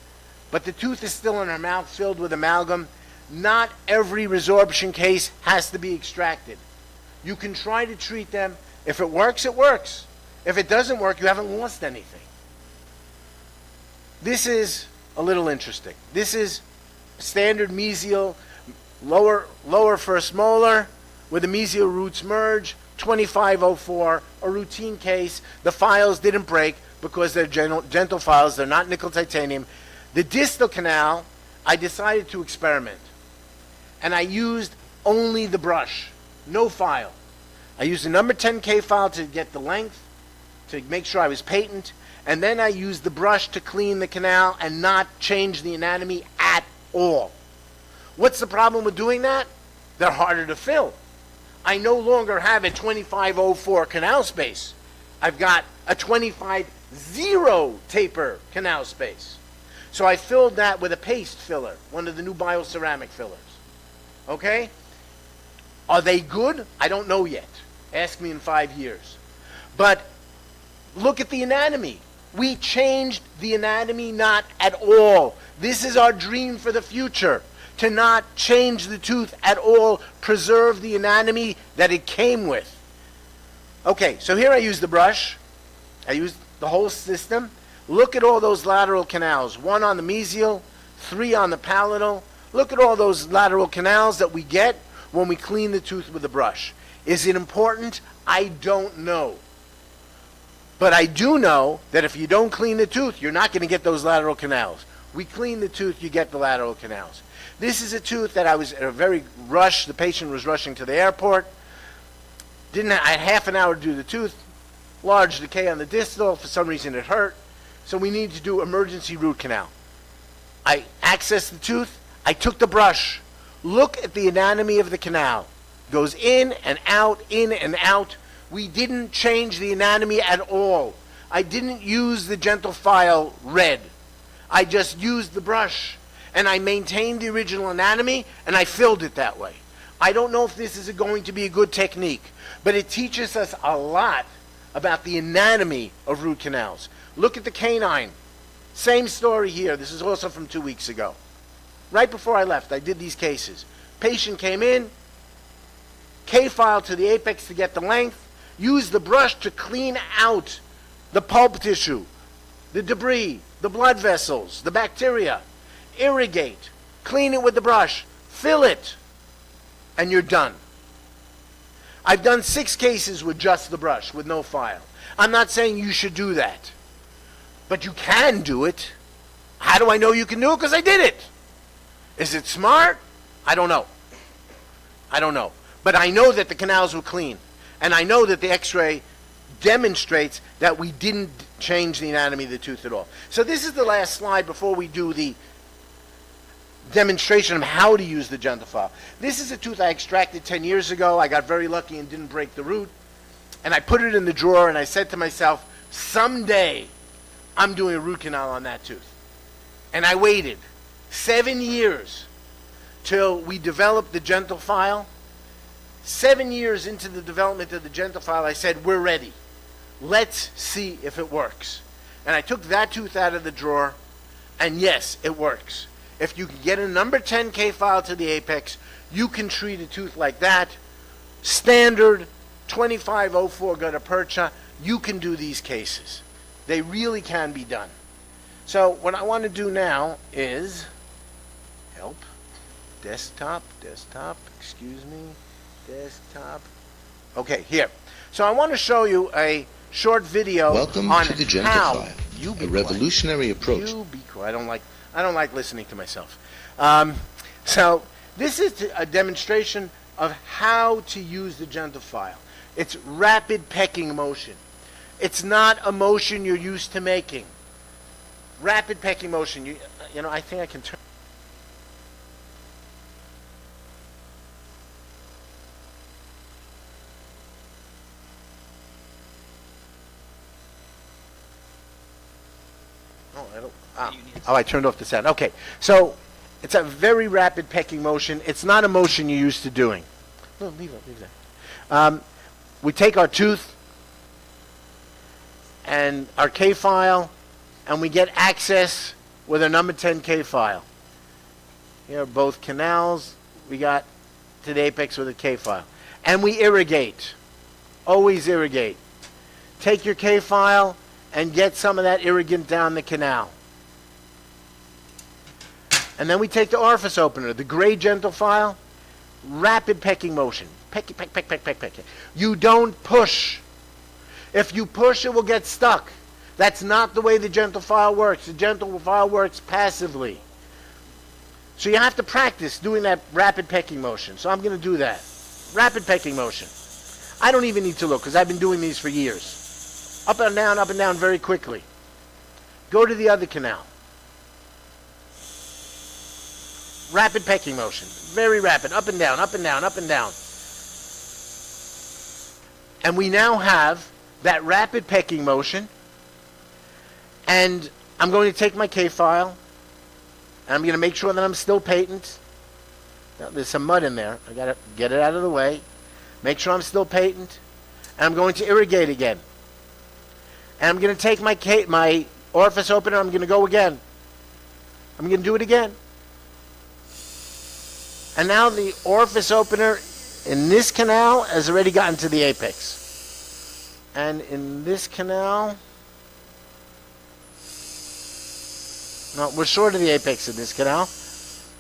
but the tooth is still in her mouth filled with amalgam. Not every resorption case has to be extracted. You can try to treat them. If it works, it works. If it doesn't work, you haven't lost anything. This is a little interesting. This is standard mesial, lower first molar, where the mesial roots merge, 2504, a routine case. The files didn't break because they're gentle files. They're not nickel titanium. The distal canal, I decided to experiment. And I used only the brush, no file. I used the number 10K file to get the length, to make sure I was patent, and then I used the brush to clean the canal and not change the anatomy at all. What's the problem with doing that? They're harder to fill. I no longer have a 2504 canal space. I've got a 25-0 taper canal space. So I filled that with a paste filler, one of the new bioceramic fillers. Okay? Are they good? I don't know yet. Ask me in 5 years. But look at the anatomy. We changed the anatomy not at all. This is our dream for the future. To not change the tooth at all, preserve the anatomy that it came with. Okay, so here I use the brush. I use the whole system. Look at all those lateral canals. 1 on the mesial, 3 on the palatal. Look at all those lateral canals that we get when we clean the tooth with the brush. Is it important? I don't know. But I do know that if you don't clean the tooth, you're not going to get those lateral canals. We clean the tooth, you get the lateral canals. This is a tooth that I was in a very rush. The patient was rushing to the airport. I had half an hour to do the tooth. Large decay on the distal. For some reason it hurt. So we needed to do emergency root canal. I accessed the tooth. I took the brush. Look at the anatomy of the canal. Goes in and out, in and out. We didn't change the anatomy at all. I didn't use the gentle file red. I just used the brush, and I maintained the original anatomy, and I filled it that way. I don't know if this is going to be a good technique, but it teaches us a lot about the anatomy of root canals. Look at the canine. Same story here. This is also from 2 weeks ago. Right before I left, I did these cases. Patient came in, K-file to the apex to get the length, used the brush to clean out the pulp tissue, the debris, the blood vessels, the bacteria, irrigate, clean it with the brush, fill it, and you're done. I've done 6 cases with just the brush, with no file. I'm not saying you should do that, but you can do it. How do I know you can do it? Because I did it. Is it smart? I don't know. I don't know. But I know that the canals were clean, and I know that the x-ray demonstrates that we didn't change the anatomy of the tooth at all. So this is the last slide before we do the demonstration of how to use the gentle file. This is a tooth I extracted 10 years ago. I got very lucky and didn't break the root. And I put it in the drawer, and I said to myself, someday I'm doing a root canal on that tooth. And I waited 7 years till we developed the gentle file. 7 years into the development of the gentle file, I said, we're ready. Let's see if it works. And I took that tooth out of the drawer, and yes, it works. If you can get a number 10 K-file to the apex, you can treat a tooth like that. Standard 2504 gutta percha, you can do these cases. They really can be done. So what I want to do now is help. Desktop, excuse me. Desktop. Okay, here. So I want to show you a short video. Welcome on to the gentle how file, a revolutionary approach. You be quiet. I don't like listening to myself. So this is a demonstration of how to use the gentle file. It's rapid pecking motion. It's not a motion you're used to making. Rapid pecking motion. You know, I think I can turn. Oh, I turned off the sound. Okay, so it's a very rapid pecking motion. It's not a motion you're used to doing. No, leave that. We take our tooth and our K-file, and we get access with a number 10 K-file. Here are both canals. We got to the apex with a K-file. And we irrigate. Always irrigate. Take your K-file and get some of that irrigant down the canal. And then we take the orifice opener, the gray gentle file, rapid pecking motion. Peck. You don't push. If you push, it will get stuck. That's not the way the gentle file works. The gentle file works passively. So you have to practice doing that rapid pecking motion. So I'm going to do that. Rapid pecking motion. I don't even need to look because I've been doing these for years. Up and down very quickly. Go to the other canal. Rapid pecking motion. Very rapid. Up and down. And we now have that rapid pecking motion. And I'm going to take my K-file. And I'm going to make sure that I'm still patent. Now, there's some mud in there. I got to get it out of the way. Make sure I'm still patent. And I'm going to irrigate again. And I'm going to take my orifice opener. I'm going to go again. I'm going to do it again. And now the orifice opener in this canal has already gotten to the apex. And in this canal, no, we're short of the apex in this canal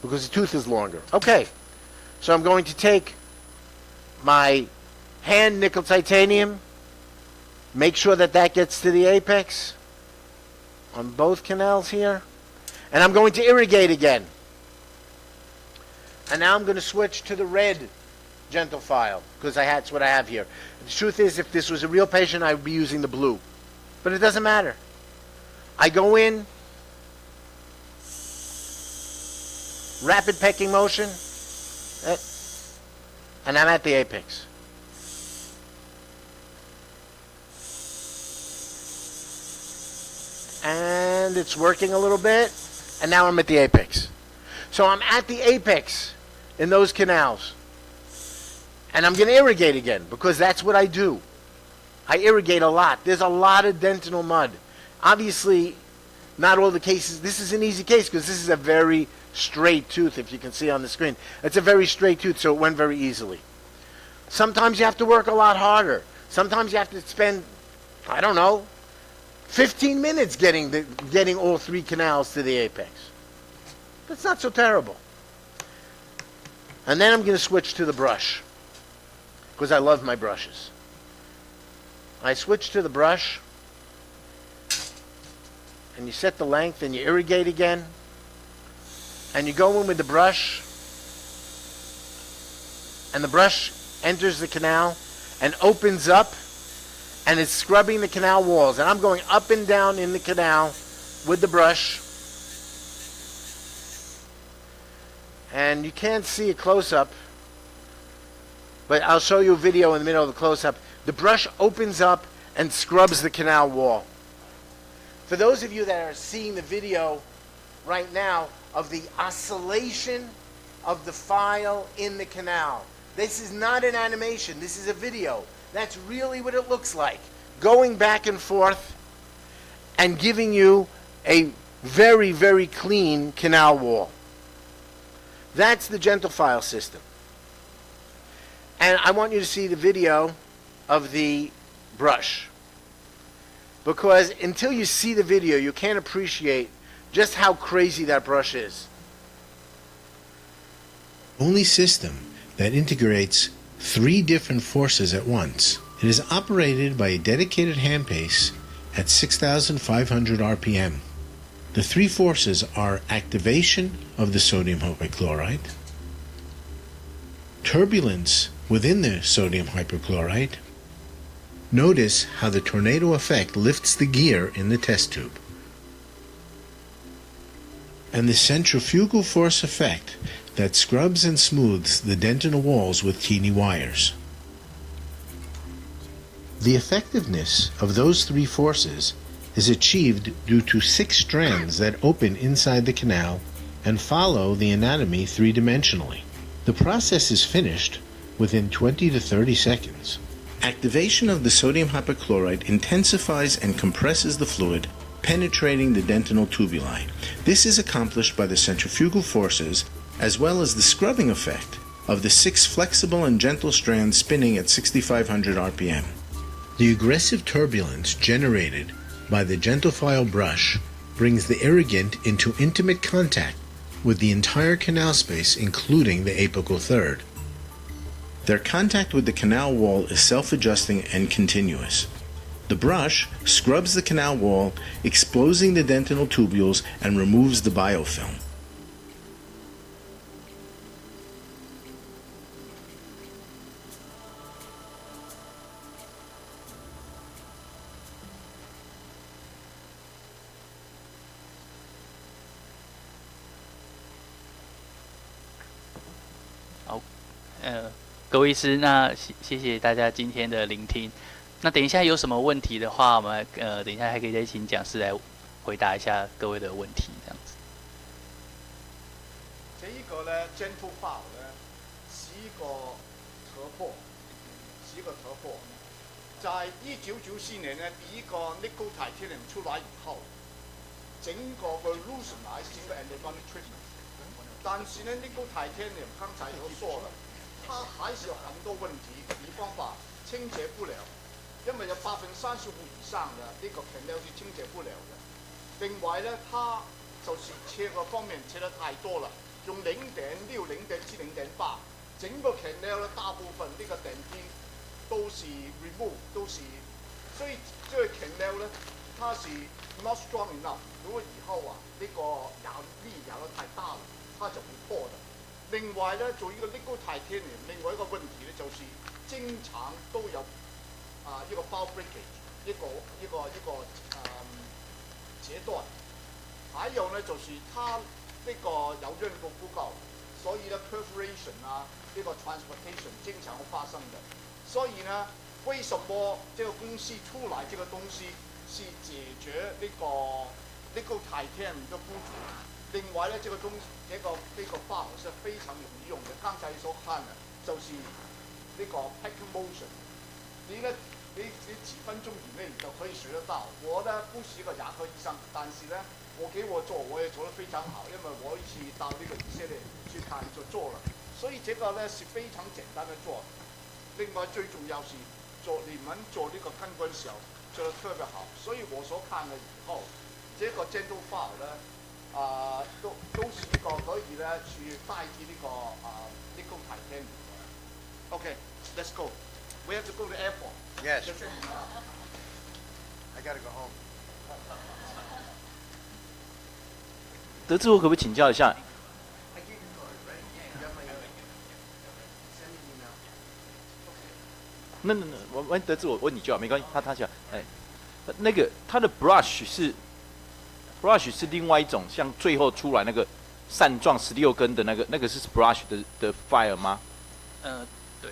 because the tooth is longer. Okay, so I'm going to take my hand nickel titanium, make sure that that gets to the apex on both canals here, and I'm going to irrigate again. And now I'm going to switch to the red gentle file because that's what I have here. The truth is, if this was a real patient, I would be using the blue. But it doesn't matter. I go in, rapid pecking motion, and I'm at the apex. and it's working a little bit, and now I'm at the apex. So I'm at the apex in those canals, and I'm going to irrigate again because that's what I do. I irrigate a lot. There's a lot of dentinal mud. Obviously, not all the cases. This is an easy case because this is a very straight tooth, if you can see on the screen. It's a very straight tooth, so it went very easily. Sometimes you have to work a lot harder. Sometimes you have to spend, I don't know, 15 minutes getting all 3 canals to the apex. That's not so terrible. And then I'm going to switch to the brush because I love my brushes. I switch to the brush, and you set the length, and you irrigate again, and you go in with the brush, and the brush enters the canal and opens up, and it's scrubbing the canal walls, and I'm going up and down in the canal with the brush, and you can't see a close-up, but I'll show you a video in the middle of the close-up. The brush opens up and scrubs the canal wall. For those of you that are seeing the video right now of the oscillation of the file in the canal, this is not an animation, this is a video. That's really what it looks like, going back and forth and giving you a very, very clean canal wall. That's the gentle file system. And I want you to see the video of the brush, because until you see the video you can't appreciate just how crazy that brush is. Only system that integrates 3 different forces at once. It is operated by a dedicated handpace at 6,500 RPM. The 3 forces are activation of the sodium hypochlorite, turbulence within the sodium hypochlorite. Notice how the tornado effect lifts the gear in the test tube, and the centrifugal force effect that scrubs and smooths the dentinal walls with teeny wires. The effectiveness of those 3 forces is achieved due to 6 strands that open inside the canal and follow the anatomy 3-dimensionally. The process is finished within 20 to 30 seconds. Activation of the sodium hypochlorite intensifies and compresses the fluid, penetrating the dentinal tubuli. This is accomplished by the centrifugal forces as well as the scrubbing effect of the 6 flexible and gentle strands spinning at 6,500 RPM. The aggressive turbulence generated by the gentle file brush brings the irrigant into intimate contact with the entire canal space, including the apical third. Their contact with the canal wall is self-adjusting and continuous. The brush scrubs the canal wall, exposing the dentinal tubules, and removes the biofilm.各位医师，那谢谢大家今天的聆听。那等一下有什么问题的话，我们等一下还可以再请讲师来回答一下各位的问题，这样子。這個咧 gentle file 咧是一個突破，在1994年呢，第一個 nickel titanium 出來以後，整個 revolutionize 整個 endodontic treatment。但是呢 nickel titanium 剛才都說了。它還是有很多問題，比方法清潔不了，因為有35%以上嘅呢個 canal 是清潔不了嘅。另外咧，它就是切個方面切得太多啦，用0.6、0.7、0.8，整個 canal 咧大部分呢個電梯都是 remove， 都是，所以這個 canal 咧它是 not strong enough。如果以後啊呢個壓力壓得太大了，它就會破的。另外咧，做呢個 nickel titanium， 另外一個問題咧，就是經常都有一個 file breakage， 一個截斷。還有呢，就是它呢個有韌度不夠，所以呢 perforation 呢個 transportation 經常會發生的。所以呢，為什麼這個公司出來這個東西是解决那个 nickel titanium 的不足。另外呢，这个file 是非常容易用的。刚才所看的就是那个 packing motion， 你几分钟以内你就可以学得到。我呢不是一个牙科医生，但是呢，我做我也做得非常好，因为我一起到那个以色列去看就做了，所以这个呢是非常简单的做。另外最重要是你们做那个根管小做得特别好，所以我所看了以后，这个gentle file 呢，都是一个可以呢去代替那个nickel titanium。Okay, let's go. We have to go to the airport. Yes. I gotta go home. 德志，我可不可以请教一下？ I gave you the card, right? You got my send me an email. 那我德志，我问你就好，没关系。他讲，那个他的 brush 是另外一种，像最后出来那个扇状16根的那个是 brush 的 file 吗？